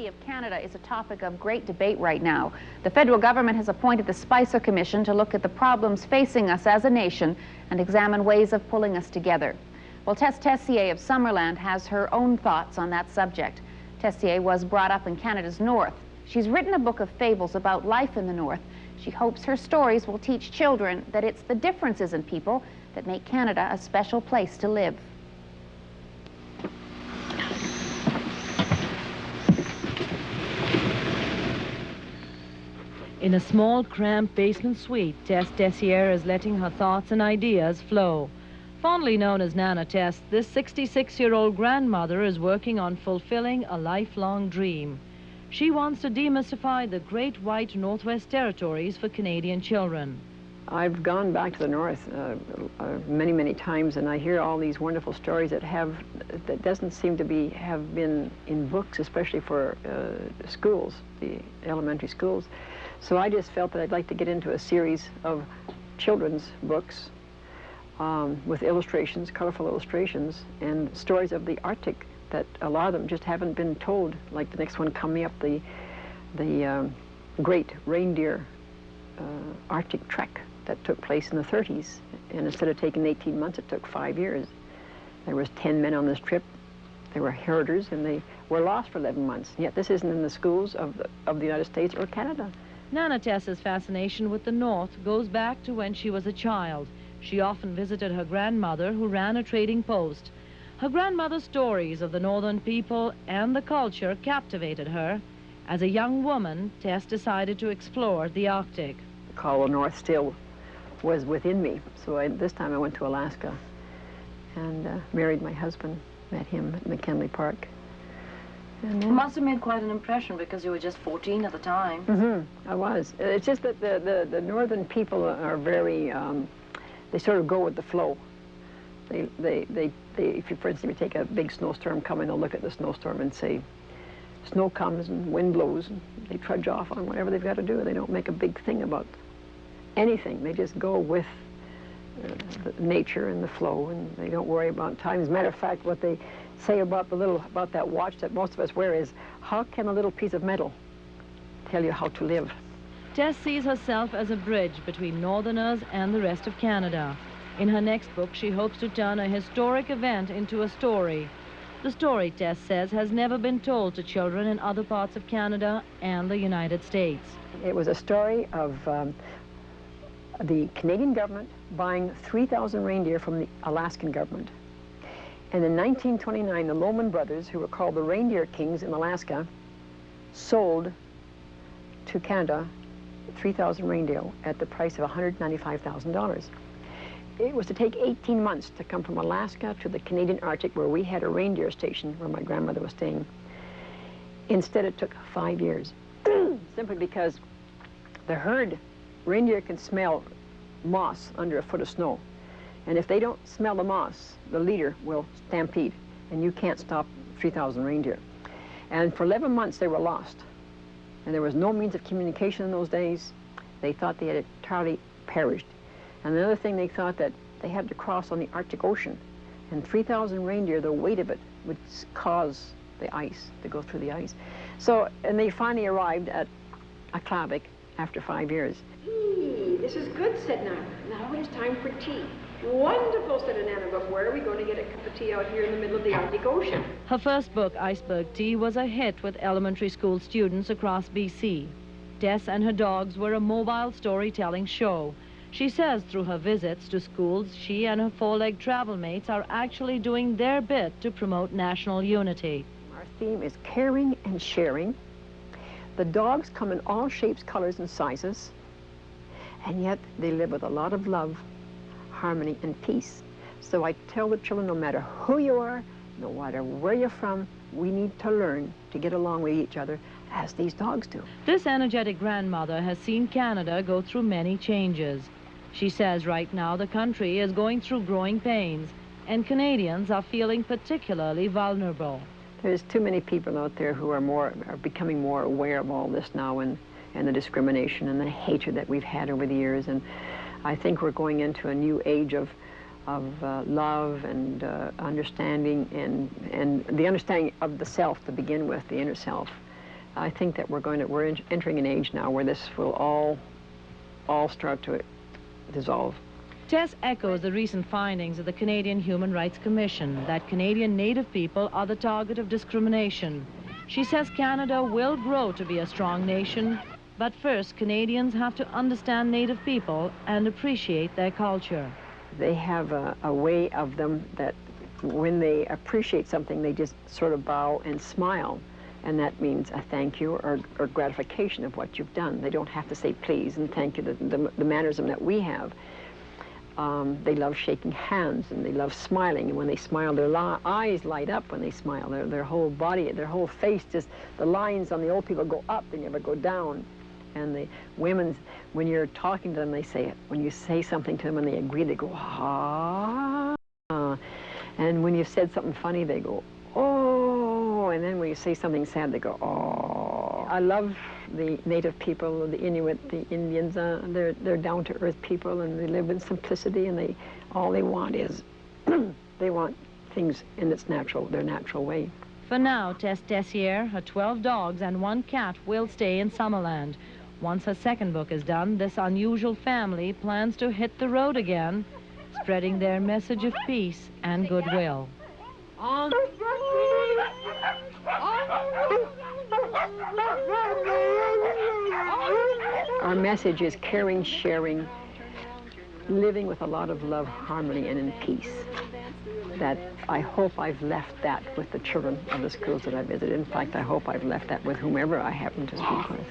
of Canada is a topic of great debate right now. The federal government has appointed the Spicer Commission to look at the problems facing us as a nation and examine ways of pulling us together. Well, Tess Tessier of Summerland has her own thoughts on that subject. Tessier was brought up in Canada's north. She's written a book of fables about life in the north. She hopes her stories will teach children that it's the differences in people that make Canada a special place to live. In a small, cramped basement suite, Tess Tessier is letting her thoughts and ideas flow. Fondly known as Nana Tess, this 66-year-old grandmother is working on fulfilling a lifelong dream. She wants to demystify the great white Northwest Territories for Canadian children. I've gone back to the north many, many times, and I hear all these wonderful stories that doesn't seem to have been in books, especially for schools, the elementary schools. So I just felt that I'd like to get into a series of children's books with illustrations, colorful illustrations, and stories of the Arctic that a lot of them just haven't been told. Like the next one coming up, the Great Reindeer Arctic Trek that took place in the 30s, and instead of taking 18 months, it took 5 years. There was 10 men on this trip. They were herders, and they were lost for 11 months. Yet this isn't in the schools of the United States or Canada. Nana Tess's fascination with the North goes back to when she was a child. She often visited her grandmother, who ran a trading post. Her grandmother's stories of the northern people and the culture captivated her. As a young woman, Tess decided to explore the Arctic. The call of the North still was within me, so this time I went to Alaska and married my husband, met him at McKinley Park. And it must have made quite an impression because you were just 14 at the time. Mm-hmm. I was. It's just that the northern people are very, they sort of go with the flow. If you, for instance, you take a big snowstorm coming, they'll look at the snowstorm and say, snow comes and wind blows, and they trudge off on whatever they've got to do. They don't make a big thing about anything. They just go with the nature and the flow, and they don't worry about time. As a matter of fact, what they say about that watch that most of us wear is, how can a little piece of metal tell you how to live? Tess sees herself as a bridge between Northerners and the rest of Canada. In her next book, she hopes to turn a historic event into a story. The story, Tess says, has never been told to children in other parts of Canada and the United States. It was a story of the Canadian government buying 3,000 reindeer from the Alaskan government. And in 1929, the Lohman brothers, who were called the Reindeer Kings in Alaska, sold to Canada 3,000 reindeer at the price of $195,000. It was to take 18 months to come from Alaska to the Canadian Arctic, where we had a reindeer station where my grandmother was staying. Instead, it took 5 years, simply because the herd reindeer can smell moss under a foot of snow. And if they don't smell the moss, the leader will stampede, and you can't stop 3,000 reindeer. And for 11 months, they were lost. And there was no means of communication in those days. They thought they had entirely perished. And another thing, they thought that they had to cross on the Arctic Ocean. And 3,000 reindeer, the weight of it would cause the ice to go through the ice. So, and they finally arrived at Aklavik after 5 years. This is good, said Nana. Now it is time for tea. Wonderful, said Nana, but where are we going to get a cup of tea out here in the middle of the Arctic Ocean? Her first book, Iceberg Tea, was a hit with elementary school students across BC. Tess and her dogs were a mobile storytelling show. She says through her visits to schools, she and her four-legged travel mates are actually doing their bit to promote national unity. Our theme is caring and sharing. The dogs come in all shapes, colors, and sizes, and yet they live with a lot of love, harmony, and peace. So I tell the children, no matter who you are, no matter where you're from, we need to learn to get along with each other as these dogs do. This energetic grandmother has seen Canada go through many changes. She says right now the country is going through growing pains, and Canadians are feeling particularly vulnerable. There's too many people out there who are becoming more aware of all this now, and the discrimination and the hatred that we've had over the years. And I think we're going into a new age of love and understanding, and the understanding of the self to begin with, the inner self. I think that we're entering an age now where this will all start to dissolve. Tess echoes the recent findings of the Canadian Human Rights Commission that Canadian Native people are the target of discrimination. She says Canada will grow to be a strong nation, but first Canadians have to understand Native people and appreciate their culture. They have a way of them that when they appreciate something, they just sort of bow and smile. And that means a thank you or gratification of what you've done. They don't have to say please and thank you, the mannerism that we have. They love shaking hands and they love smiling. And when they smile, their eyes light up when they smile. Their whole body, their whole face, just the lines on the old people go up, they never go down. And the women, when you're talking to them, they say it. When you say something to them and they agree, they go, ah. And when you've said something funny, they go, oh. And then when you say something sad, they go, oh. I love the Native people, the Inuit, the Indians. They're down-to-earth people, and they live in simplicity, and all they want is, they want things in their natural way. For now, Tess Tessier, her 12 dogs and 1 cat will stay in Summerland. Once her second book is done, this unusual family plans to hit the road again, spreading their message of peace and goodwill. Our message is caring, sharing, living with a lot of love, harmony, and in peace. That I hope I've left that with the children of the schools that I visited. In fact, I hope I've left that with whomever I happen to speak with.